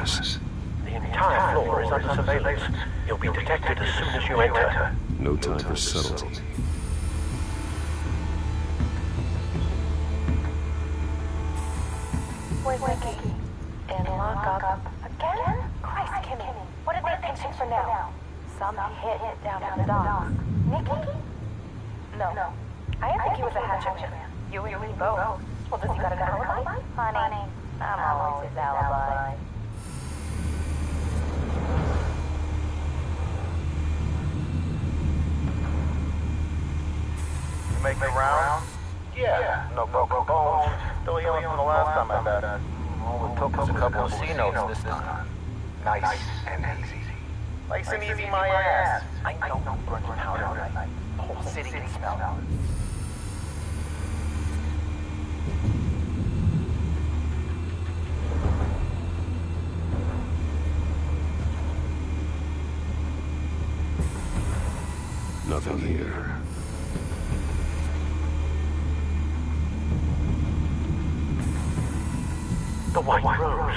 cameras. The entire floor is under surveillance. You'll be detected as soon as you enter. No time for subtlety. Where's Nikki? In lockup. Again? Christ, Kimmy. What are they thinking for now? Some hit down at the docks. Nikki? No. I didn't think he was a hatchet man. You and me both. Well, does he got an alibi? Honey, I'm always his alibi. You make the rounds? Yeah, no broken bones. Still healing from the last time I bet. All it took was a couple of C notes this time. Nice and easy. Nice and easy, my ass. I don't burn powder all night. The whole city can smell it. Nothing here. The white rose.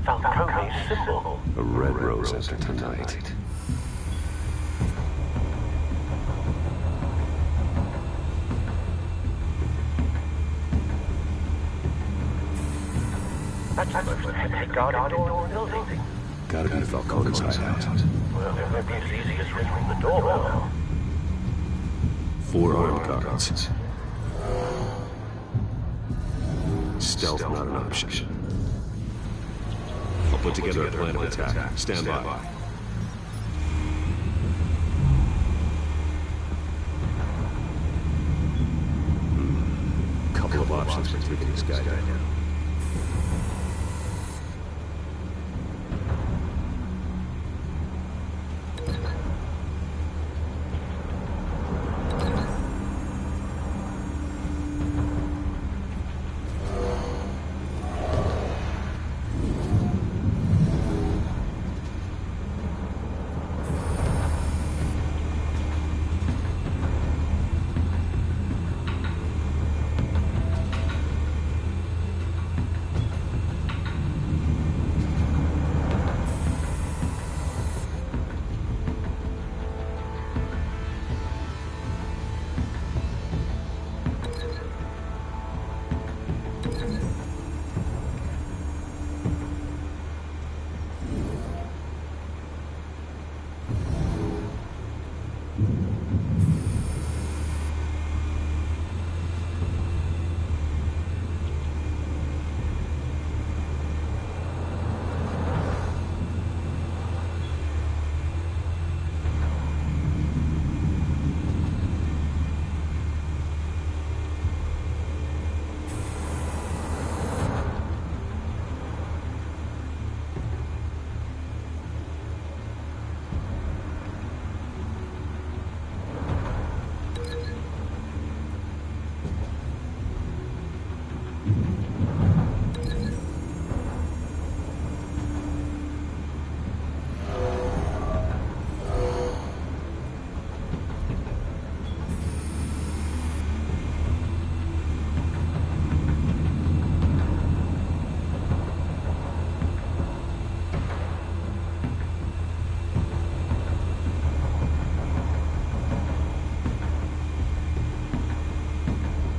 Falcone's symbol. A red rose after tonight. That's the most heavily guarded door in the building. Gotta be Falcone's hideout. Well, it won't be as easy as ringing the doorbell. 4 armed guards. Stealth not an option. I'll put together a plan of attack. Stand by. Couple of options for taking this guy down.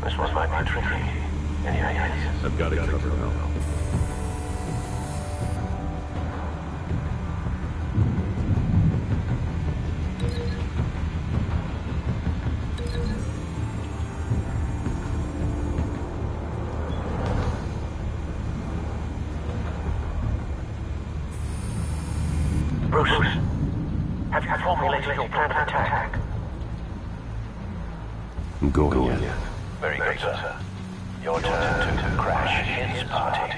This one might be tricky. Anyways, I've got it covered now. Bruce, have you formulated your plan of attack? I'm going in. Very good, sir. Your turn to crash his party.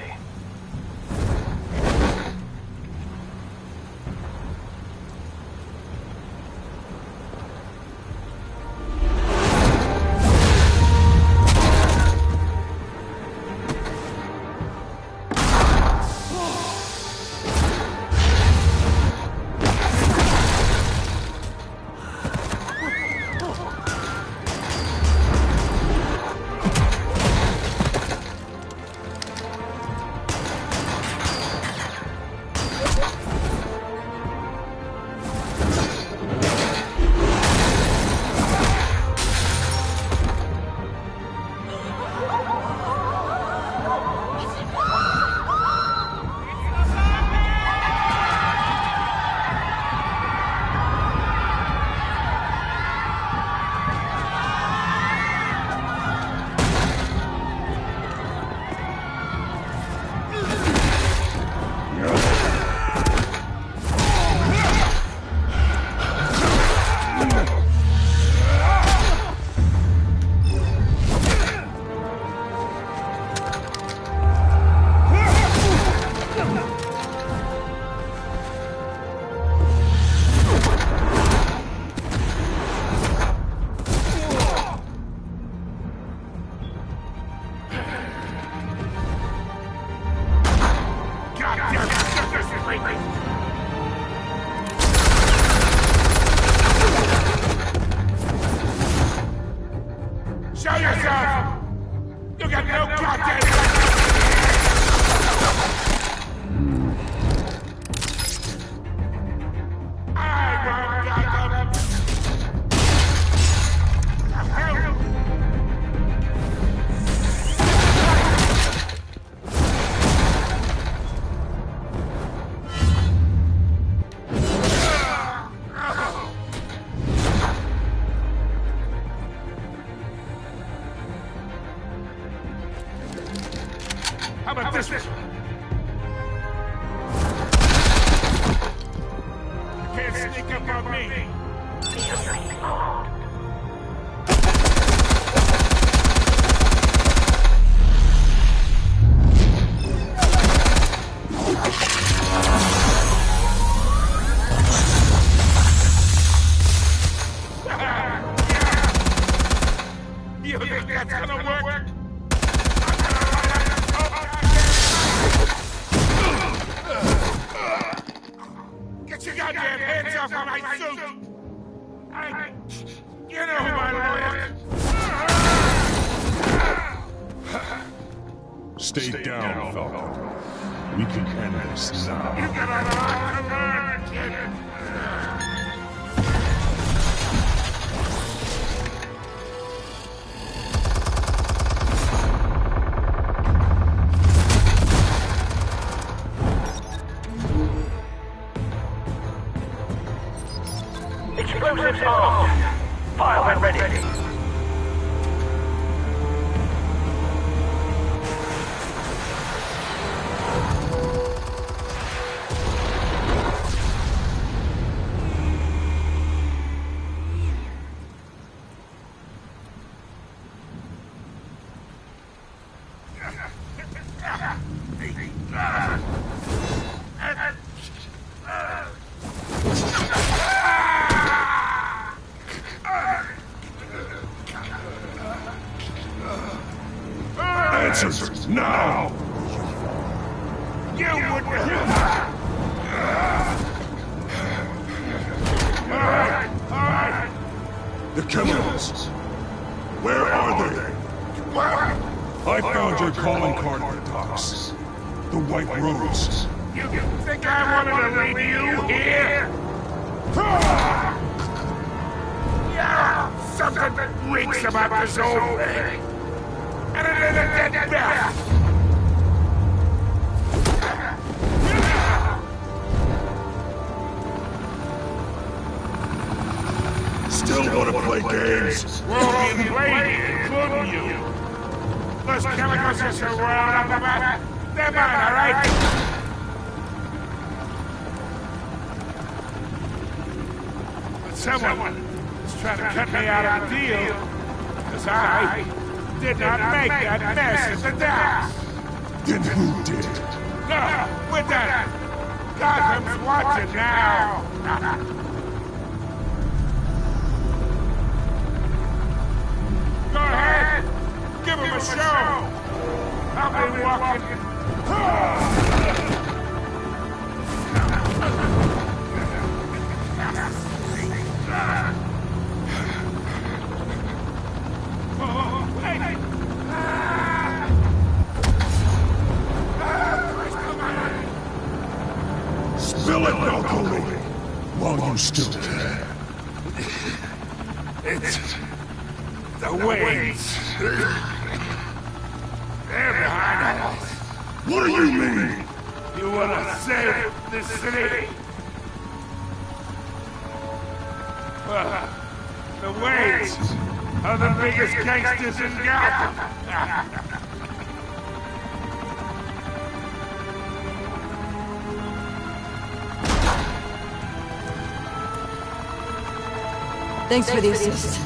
Show yourself! You got no goddamn... How about this one? You can't sneak up on me. You think that's gonna work? Get your goddamn hands off of my suit! You know who my lawyer is! Stay down, Falcon. We can end this now. You got a lot to learn, kid! Explosives armed. File when ready. Answers now! You wouldn't... Alright. The criminals! Where are they? I found your calling card at the docks. The White Rose. You think I wanted to leave you here? Yeah, something reeks about this whole thing. And it is a dead bat. Still want to play games? Well, you played it, couldn't you? Those chemicals that surround up the bat, they're mine, all right? But someone is trying to cut me out of the deal, because I did not make that mess at the docks. Then who did? No, we're done. Gotham's watching now. Go ahead. Give him a show. I'll be walking. Spill it, Falcone, while you still can. It's the Waynes. They're behind us. What do you mean? You want to save this city? Well, the Waynes are the biggest gangsters in Gotham. Thanks for the assist.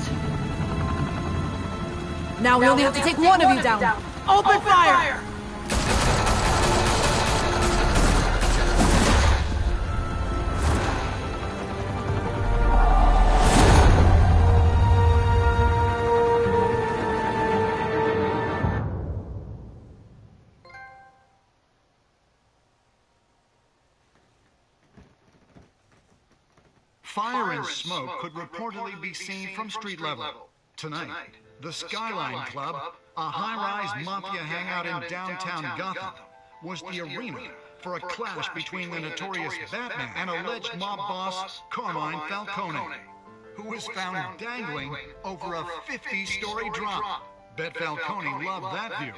Now we only have to take one of you down. Open fire! Fire and smoke could reportedly be seen from street level. Tonight, the Skyline Club, a high-rise mafia hangout in downtown Gotham, was the arena for a clash between the notorious Batman and alleged mob boss Carmine Falcone, who was found dangling over a 50-story drop. Bet Falcone loved that view.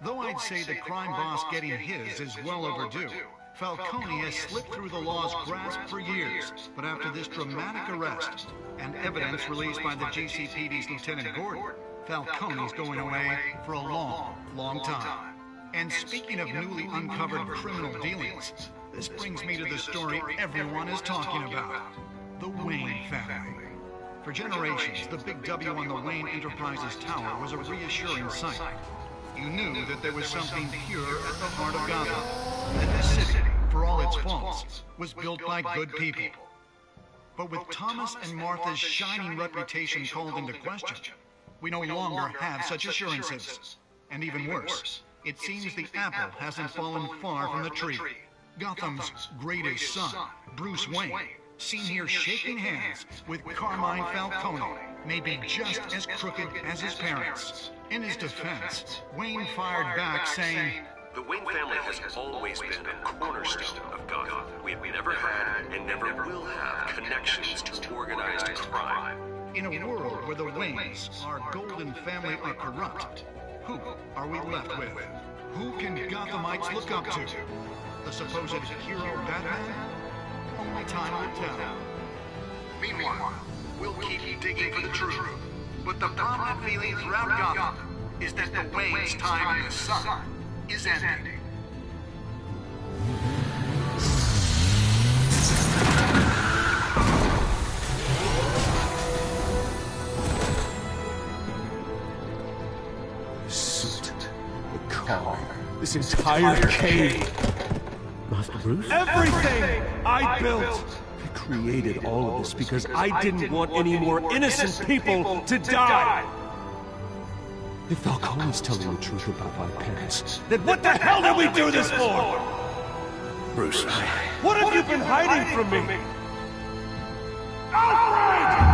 Though I'd say the crime boss getting his is well overdue, Falcone has slipped through the law's grasp for years, but after this dramatic arrest and evidence released by the GCPD's Lieutenant Gordon, Falcone's going away for a long, long time. And speaking of newly uncovered criminal dealings, this brings me to the story everyone is talking about, the Wayne family. For generations, the big W on the Wayne Enterprises Tower was a reassuring sight. You knew that there was something pure at the heart of Gotham, that this city, for all its faults, was built by good people. But with Thomas and Martha's shining reputation called into question, we no longer have such assurances. And even worse, it seems the apple hasn't fallen far from the tree. Gotham's greatest son, Bruce Wayne, seen here shaking hands with Carmine Falcone, may be just as crooked as his parents. In his defense, Wayne fired back saying, "The Wayne family has always been a cornerstone of Gotham. We have never had and never will have connections to organized crime." In a world where the Waynes, our golden family, are corrupt, who are we left with? Who can Gothamites look up to? The supposed hero Batman? Only time will tell. Meanwhile, we'll keep digging for the truth. But the prominent feeling throughout Gotham is that the Wayne's time in the sun is ending. The suit, the car, this entire cave. Master Bruce? Everything I built! I created all of this because I didn't want any more innocent people to die! If Falcone's telling the truth about my parents, then what the hell did we do this for? Bruce, what have you been hiding from me? Alfred!